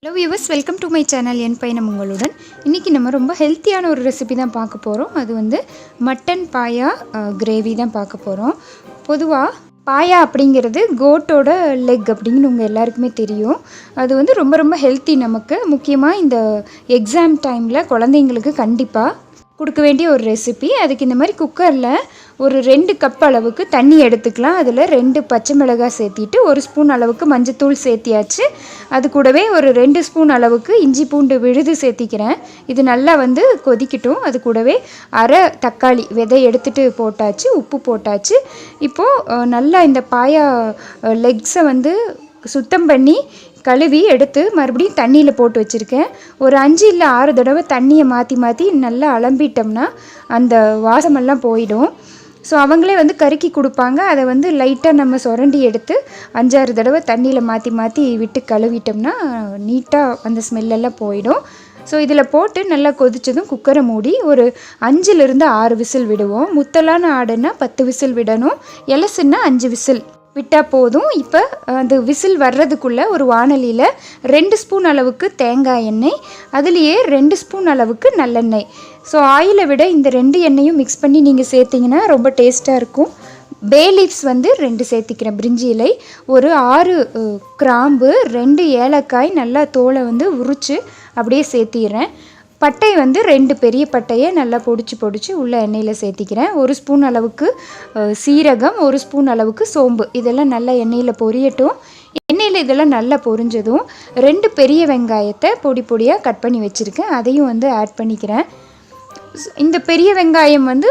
Hello viewers, welcome to my channel. என் பயணம் உங்களுடன். இன்றைக்கி நம்ம ரொம்ப ஹெல்த்தியான ஒரு ரெசிபி தான் பார்க்க போகிறோம். அது வந்து மட்டன் பாயா கிரேவி தான் பார்க்க போகிறோம். பொதுவாக பாயா அப்படிங்கிறது கோட்டோட லெக் அப்படின்னு உங்கள் எல்லாருக்குமே தெரியும். அது வந்து ரொம்ப ரொம்ப ஹெல்த்தி. நமக்கு முக்கியமாக இந்த எக்ஸாம் டைமில் குழந்தைங்களுக்கு கண்டிப்பாக கொடுக்க வேண்டிய ஒரு ரெசிபி. அதுக்கு இந்த மாதிரி குக்கரில் ஒரு 2 கப் அளவுக்கு தண்ணி எடுத்துக்கலாம். அதில் 2 பச்சை மிளகாய் சேர்த்திட்டு 1 ஸ்பூன் அளவுக்கு மஞ்சத்தூள் சேர்த்தியாச்சு. அது கூடவே ஒரு 2 ஸ்பூன் அளவுக்கு இஞ்சி பூண்டு விழுது சேர்த்திக்கிறேன். இது நல்லா வந்து கொதிக்கட்டும். அது கூடவே அரை தக்காளி விதை எடுத்துகிட்டு போட்டாச்சு, உப்பு போட்டாச்சு. இப்போது நல்லா இந்த பாயா லெக்ஸை வந்து சுத்தம் பண்ணி கழுவி எடுத்து மறுபடியும் தண்ணியில் போட்டு வச்சுருக்கேன். ஒரு 5 இல்லை 6 தடவை தண்ணியை மாற்றி நல்லா அலம்பிட்டோம்னா அந்த வாசமெல்லாம் போயிடும். ஸோ அவங்களே வந்து கருக்கி கொடுப்பாங்க. அதை வந்து லைட்டாக நம்ம சுரண்டி எடுத்து 5-6 தடவை தண்ணியில் மாற்றி விட்டு கழுவிட்டோம்னா நீட்டாக அந்த ஸ்மெல்லெல்லாம் போயிடும். ஸோ இதில் போட்டு நல்லா கொதித்ததும் குக்கரை மூடி ஒரு 5லிருந்து 6 விசில் விடுவோம். முத்தலான ஆடுனா 10 விசில் விடணும், எலசுன்னா 5 விசில் விட்டால் போதும். இப்போ அந்த விசில் வர்றதுக்குள்ளே ஒரு வாணலியில் 2 ஸ்பூன் அளவுக்கு தேங்காய் எண்ணெய், அதுலேயே 2 ஸ்பூன் அளவுக்கு நல்லெண்ணெய். ஸோ ஆயிலை விட இந்த 2 எண்ணெயும் மிக்ஸ் பண்ணி நீங்கள் சேர்த்திங்கன்னா ரொம்ப டேஸ்ட்டாக இருக்கும். பே லீவ்ஸ் வந்து 2 சேர்த்திக்கிறேன், பிரிஞ்சி இலை, ஒரு 6 கிராம்பு, 2 ஏலக்காய் நல்லா தோலை வந்து உரித்து அப்படியே சேர்த்திடுறேன். பட்டை வந்து 2 பெரிய பட்டையை நல்லா பொடிச்சு உள்ள எண்ணெயில் சேர்த்திக்கிறேன். 1 ஸ்பூன் அளவுக்கு சீரகம், 1 ஸ்பூன் அளவுக்கு சோம்பு, இதெல்லாம் நல்லா எண்ணெயில் பொரியட்டும். எண்ணெயில் இதெல்லாம் நல்லா பொரிஞ்சதும் 2 பெரிய வெங்காயத்தை பொடியாக கட் பண்ணி வச்சுருக்கேன், அதையும் வந்து ஆட் பண்ணிக்கிறேன். இந்த பெரிய வெங்காயம் வந்து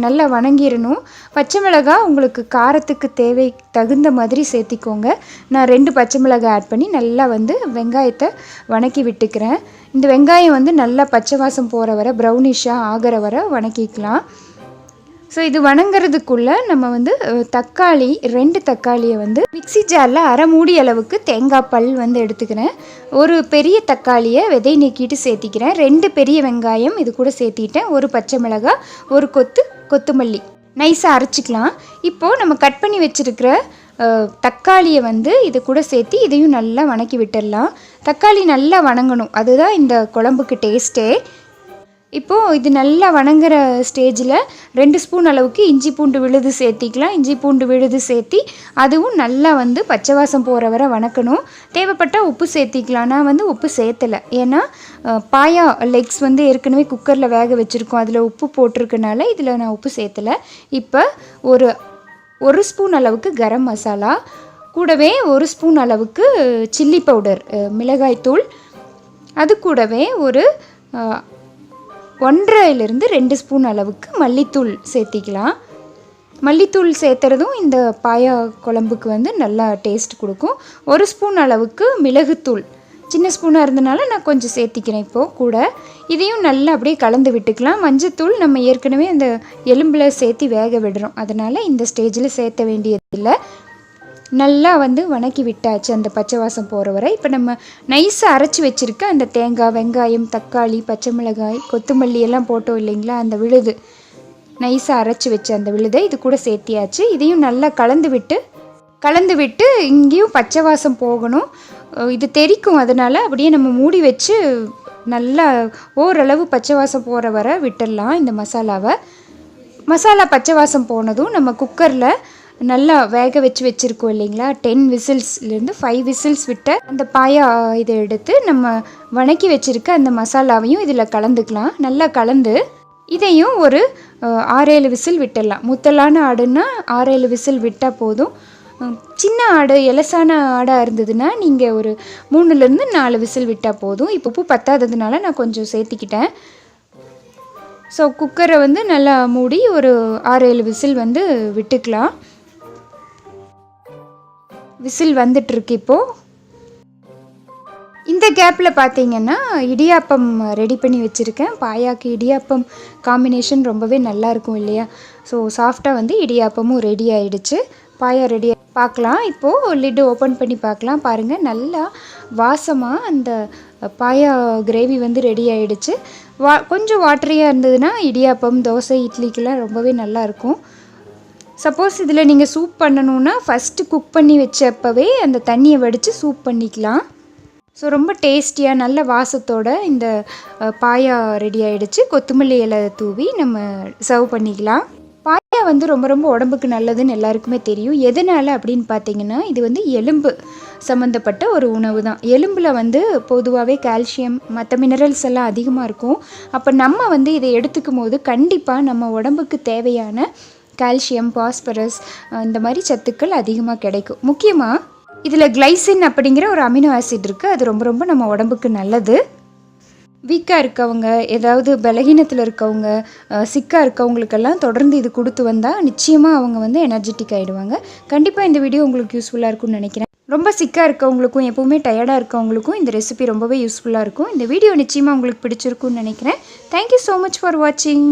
நல்லா வணங்கிடணும். பச்சை மிளகாய் உங்களுக்கு காரத்துக்கு தேவை தகுந்த மாதிரி சேர்த்திக்கோங்க. நான் 2 பச்சை மிளகாய் ஆட் பண்ணி நல்லா வந்து வெங்காயத்தை வணக்கி விட்டுக்கிறேன். இந்த வெங்காயம் வந்து நல்லா பச்சை வாசம் போகிற வரை, ப்ரௌனிஷாக ஆகிற வரை வணக்கிக்கலாம். ஸோ இது வணங்கிறதுக்குள்ளே நம்ம வந்து தக்காளி 2 தக்காளியை வந்து மிக்ஸி ஜாரில் அரை மூடி அளவுக்கு தேங்காய் பல் வந்து எடுத்துக்கிறேன். ஒரு பெரிய தக்காளியை விதை நீக்கிட்டு சேர்த்திக்கிறேன். 2 பெரிய வெங்காயம் இது கூட சேர்த்திட்டேன். 1 பச்சை மிளகாய், 1 கொத்தமல்லி நைஸாக அரைச்சிக்கலாம். இப்போது நம்ம கட் பண்ணி வச்சுருக்கிற தக்காளியை வந்து இது கூட சேர்த்து இதையும் நல்லா வணக்கி விட்டுடலாம். தக்காளி நல்லா வணங்கணும், அதுதான் இந்த குழம்புக்கு டேஸ்ட்டே. இப்போது இது நல்லா வணங்குற ஸ்டேஜில் 2 ஸ்பூன் அளவுக்கு இஞ்சி பூண்டு விழுது சேர்த்திக்கலாம். இஞ்சி பூண்டு விழுது சேர்த்தி அதுவும் நல்லா வந்து பச்சை வாசம் போகிற வரை வணக்கணும். தேவைப்பட்டால் உப்பு சேர்த்திக்கலாம். நான் வந்து உப்பு சேர்த்தலை, ஏன்னா பாயா லெக்ஸ் வந்து ஏற்கனவே குக்கரில் வேக வச்சுருக்கோம், அதில் உப்பு போட்டிருக்கனால இதில் நான் உப்பு சேர்த்தலை. இப்போ ஒரு ஸ்பூன் அளவுக்கு கரம் மசாலா, கூடவே 1 ஸ்பூன் அளவுக்கு சில்லி பவுடர் மிளகாய்த்தூள், அது கூடவே ஒரு 1.5லிருந்து 2 ஸ்பூன் அளவுக்கு மல்லித்தூள் சேர்த்திக்கலாம். மல்லித்தூள் சேர்த்துறதும் இந்த பாயா குழம்புக்கு வந்து நல்லா டேஸ்ட் கொடுக்கும். 1 ஸ்பூன் அளவுக்கு மிளகுத்தூள், சின்ன ஸ்பூனாக இருந்தனால நான் கொஞ்சம் சேர்த்திக்கிறேன். இப்போது கூட இதையும் நல்லா அப்படியே கலந்து விட்டுக்கலாம். மஞ்சத்தூள் நம்ம ஏற்கனவே அந்த எலும்பில் சேர்த்து வேக விடுறோம், அதனால் இந்த ஸ்டேஜில் சேர்த்த வேண்டியதில்லை. நல்லா வந்து வணக்கி விட்டாச்சு அந்த பச்சை வாசம் போகிற வரை. இப்போ நம்ம நைஸாக அரைச்சி வச்சுருக்க அந்த தேங்காய், வெங்காயம், தக்காளி, பச்சை மிளகாய், கொத்தமல்லி எல்லாம் போட்டோம் இல்லைங்களா, அந்த விழுது நைஸாக அரைச்சி வச்ச அந்த விழுதை இது கூட சேர்த்தியாச்சு. இதையும் நல்லா கலந்து விட்டு இங்கேயும் பச்சை வாசம் போகணும். இது தெறிக்கும், அதனால் அப்படியே நம்ம மூடி வச்சு நல்லா ஓரளவு பச்சை வாசம் போகிற வரை விட்டுடலாம் இந்த மசாலாவை. மசாலா பச்சை வாசம் போனதும் நம்ம குக்கரில் நல்லா வேக வச்சுருக்கோம் இல்லைங்களா, 10 விசில்ஸ்லேருந்து 5 விசில்ஸ் விட்ட அந்த பாயா இதை எடுத்து நம்ம வணக்கி வச்சுருக்க அந்த மசாலாவையும் இதில் கலந்துக்கலாம். நல்லா கலந்து இதையும் ஒரு 6-7 விசில் விட்டுடலாம். முத்தலான ஆடுன்னா 6-7 விசில் விட்டால் போதும். சின்ன ஆடு, எலசான ஆடாக இருந்ததுன்னா நீங்கள் ஒரு 3லேருந்து 4 விசில் விட்டால் போதும். இப்போ உப்பு பத்தாததுனால நான் கொஞ்சம் சேர்த்திக்கிட்டேன். ஸோ குக்கரை வந்து நல்லா மூடி ஒரு 6-7 விசில் வந்து விட்டுக்கலாம். விசில் வந்துட்டுருக்கு. இப்போது இந்த கேப்பில் பார்த்தீங்கன்னா இடியாப்பம் ரெடி பண்ணி வச்சுருக்கேன். பாயாக்கு இடியாப்பம் காம்பினேஷன் ரொம்பவே நல்லாயிருக்கும் இல்லையா. ஸோ சாஃப்டாக வந்து இடியாப்பமும் ரெடி ஆகிடுச்சு. பாயா ரெடி பார்க்கலாம். இப்போது லிட்டு ஓப்பன் பண்ணி பார்க்கலாம். பாருங்கள், நல்லா வாசமாக அந்த பாயா கிரேவி வந்து ரெடி ஆகிடுச்சு. கொஞ்சம் வாட்டரியாக இருந்ததுன்னா இடியாப்பம், தோசை, இட்லிக்கெல்லாம் ரொம்பவே நல்லாயிருக்கும். சப்போஸ் இதில் நீங்கள் சூப் பண்ணணுன்னா ஃபஸ்ட்டு குக் பண்ணி வச்சப்பவே அந்த தண்ணியை வடித்து சூப் பண்ணிக்கலாம். ஸோ ரொம்ப டேஸ்டியாக நல்ல வாசத்தோட இந்த பாயா ரெடி ஆகிடுச்சு. கொத்தமல்லி இலை தூவி நம்ம சர்வ் பண்ணிக்கலாம். பாயா வந்து ரொம்ப ரொம்ப உடம்புக்கு நல்லதுன்னு எல்லாருக்குமே தெரியும். எதனால் அப்படின்னு பார்த்தீங்கன்னா, இது வந்து எலும்பு சம்மந்தப்பட்ட ஒரு உணவு தான். எலும்பில் வந்து பொதுவாகவே கால்சியம் மற்ற மினரல்ஸ் எல்லாம் அதிகமாக இருக்கும். அப்போ நம்ம வந்து இதை எடுத்துக்கும் போது கண்டிப்பாக நம்ம உடம்புக்கு தேவையான கால்சியம், பாஸ்பரஸ் இந்த மாதிரி சத்துக்கள் அதிகமாக கிடைக்கும். முக்கியமாக இதில் கிளைசின் அப்படிங்கிற ஒரு அமினோ ஆசிட் இருக்குது. அது ரொம்ப ரொம்ப நம்ம உடம்புக்கு நல்லது. வீக்காக இருக்கவங்க, ஏதாவது பலகீனத்தில் இருக்கவங்க, சிக்காக இருக்கவங்களுக்கெல்லாம் தொடர்ந்து இது கொடுத்து வந்தால் நிச்சயமாக அவங்க வந்து எனர்ஜெட்டிக் ஆகிடுவாங்க. கண்டிப்பாக இந்த வீடியோ உங்களுக்கு யூஸ்ஃபுல்லாக இருக்கும்னு நினைக்கிறேன். ரொம்ப சிக்காக இருக்கவங்களுக்கும் எப்போவுமே டயர்டாக இருக்கவங்களுக்கும் இந்த ரெசிபி ரொம்பவே யூஸ்ஃபுல்லாக இருக்கும். இந்த வீடியோ நிச்சயமாக உங்களுக்கு பிடிச்சிருக்குன்னு நினைக்கிறேன். தேங்க்யூ ஸோ மச் ஃபார் வாட்சிங்.